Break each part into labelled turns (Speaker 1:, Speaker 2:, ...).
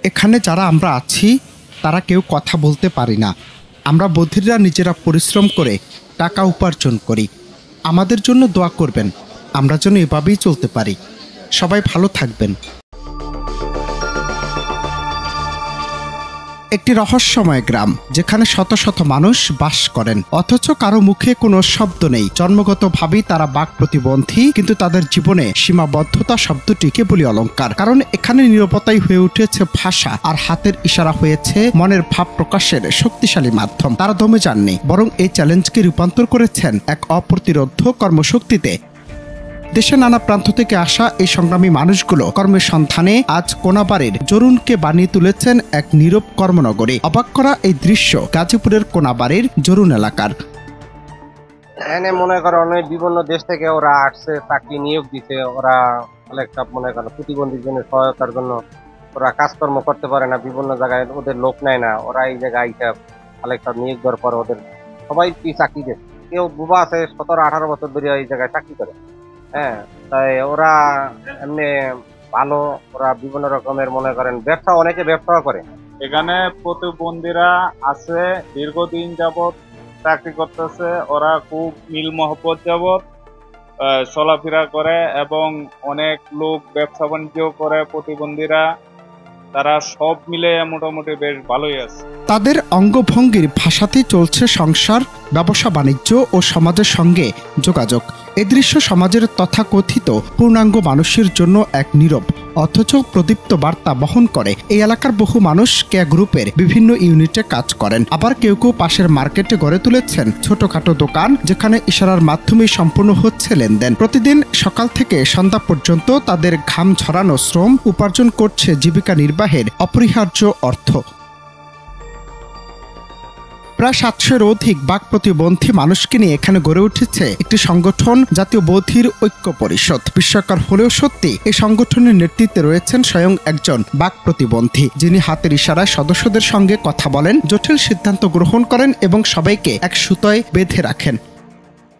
Speaker 1: এখানে যারা আমরা আছি তারা কেউ কথা বলতে পারি না। আমরা বধিররা নিজেরা পরিশ্রম করে টাকা উপার্জন করি। আমাদের জন্য দোয়া করবেন, আমরা যেন এভাবেই চলতে পারি। সবাই ভালো থাকবেন। একটি রহস্যময় গ্রাম, যেখানে শত শত মানুষ বাস করেন, অথচ কারো মুখে কোনো শব্দ নেই। জন্মগতভাবেই তারা বাক প্রতিবন্ধী, কিন্তু তাদের জীবনে সীমাবদ্ধতা শব্দটি কেবলই অলংকার। কারণ এখানে নীরবতাই হয়ে উঠেছে ভাষা, আর হাতের ইশারা হয়েছে মনের ভাব প্রকাশের শক্তিশালী মাধ্যম। তারা দমে যাননি, বরং এই চ্যালেঞ্জকে রূপান্তর করেছেন এক অপ্রতিরোধ্য কর্মশক্তিতে। দেশের নানা প্রান্ত থেকে আসা এই সংগ্রামী মানুষগুলো কর্মের সন্ধানে আজ কোনাবাড়ির জরুনকে বানিয়ে তুলেছেন এক নীরব কর্মনগরী। অবাক করা এই দৃশ্য গাজীপুরের কোনাবাড়ির জরুন এলাকার।
Speaker 2: এনে মনে করো অনেক বিভিন্ন দেশ থেকে ওরা আসছে, চাকরি নিয়োগ দিচ্ছে। ওরা অনেকটা মনে করো প্রতিবন্ধীর জন্য সহায়তার জন্য ওরা কাজকর্ম করতে পারে না, বিভিন্ন জায়গায় ওদের লোক নেয় না। ওরা এই জায়গায় হিসাব অনেকটা নিয়োগ দেওয়ার পর ওদের সবাই চাকরি দেয়। কেউ বুবা আছে 17-18 বছর ধরে এই জায়গায় চাকরি করে। হ্যাঁ, তাই ওরা এমনি ভালো। ওরা বিভিন্ন রকমের মনে করেন ব্যবসা, অনেকে ব্যবসা করে।
Speaker 3: এখানে প্রতিবন্ধীরা আছে, দীর্ঘদিন যাবৎ চাকরি করতেছে। ওরা খুব মিল মহব্বত যাবৎ চলাফেরা করে এবং অনেক লোক ব্যবসা বাণিজ্য করে। প্রতিবন্ধীরা তারা সব মিলে মোটামুটি বেশ ভালোই আছে।
Speaker 1: তাদের অঙ্গভঙ্গির ভাষাতেই চলছে সংসার, ব্যবসা বাণিজ্য ও সমাজের সঙ্গে যোগাযোগ। এ দৃশ্য সমাজের তথাকথিত পূর্ণাঙ্গ মানুষের জন্য এক নীরব অথচ প্রদীপ্ত বার্তা বহন করে। এই এলাকার বহু মানুষ কেয়া গ্রুপের বিভিন্ন ইউনিটে কাজ করেন, আবার কেউ কেউ পাশের মার্কেটে গড়ে তুলেছেন ছোটখাটো দোকান, যেখানে ইশারার মাধ্যমেই সম্পূর্ণ হচ্ছে লেনদেন। প্রতিদিন সকাল থেকে সন্ধ্যা পর্যন্ত তাদের ঘাম ঝরানো শ্রম উপার্জন করছে জীবিকা নির্বাহের অপরিহার্য অর্থ। প্রায় 700-এর অধিক বাক প্রতিবন্ধী মানুষকে নিয়ে এখানে গড়ে উঠেছে একটি সংগঠন, জাতীয় বধির ঐক্য পরিষদ। বিস্ময়কর হলেও সত্যি, এই সংগঠনের নেতৃত্বে রয়েছেন স্বয়ং একজন বাক প্রতিবন্ধী, যিনি হাতের ইশারায় সদস্যদের সঙ্গে কথা বলেন, জটিল সিদ্ধান্ত গ্রহণ করেন এবং সবাইকে এক সুতোয় বেঁধে রাখেন।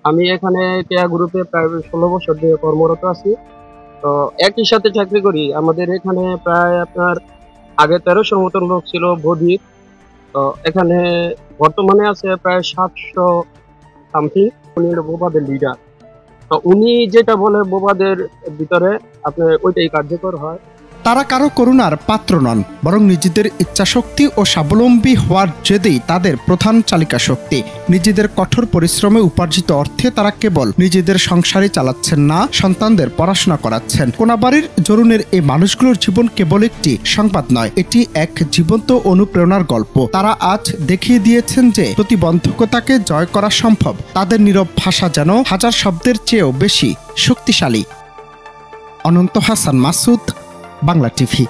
Speaker 4: আমি এখানে কেয়া গ্রুপে প্রায় 16 বছর ধরে কর্মরত আছি। তো একই সাথে চাকরি করি। আমাদের এখানে প্রায় আপনার আগে 1300 মতন লোক ছিল বধির। তো এখানে বর্তমানে আছে প্রায় 700 সামথিং। উনি বোবাদের লিডার। তো উনি যেটা বলে বোবাদের ভিতরে আপনার ওইটাই কার্যকর হয়।
Speaker 1: তারা কারো করুণার পাত্র নন, বরং নিজেদের ইচ্ছাশক্তি ও স্বাবলম্বী হওয়ার জেদেই তাদের প্রধান চালিকা শক্তি। নিজেদের কঠোর পরিশ্রমে উপার্জিত অর্থে তারা কেবল নিজেদের সংসারই চালাচ্ছেন না, সন্তানদের পড়াশোনা করাচ্ছেন। কোনাবাড়ির জরুনের এই মানুষগুলোর জীবন কেবল একটি সংবাদ নয়, এটি এক জীবন্ত অনুপ্রেরণার গল্প। তারা আজ দেখিয়ে দিয়েছেন যে প্রতিবন্ধকতাকে জয় করা সম্ভব। তাদের নীরব ভাষা যেন হাজার শব্দের চেয়েও বেশি শক্তিশালী। অনন্ত হাসান মাসুদ, বাংলা টিভি।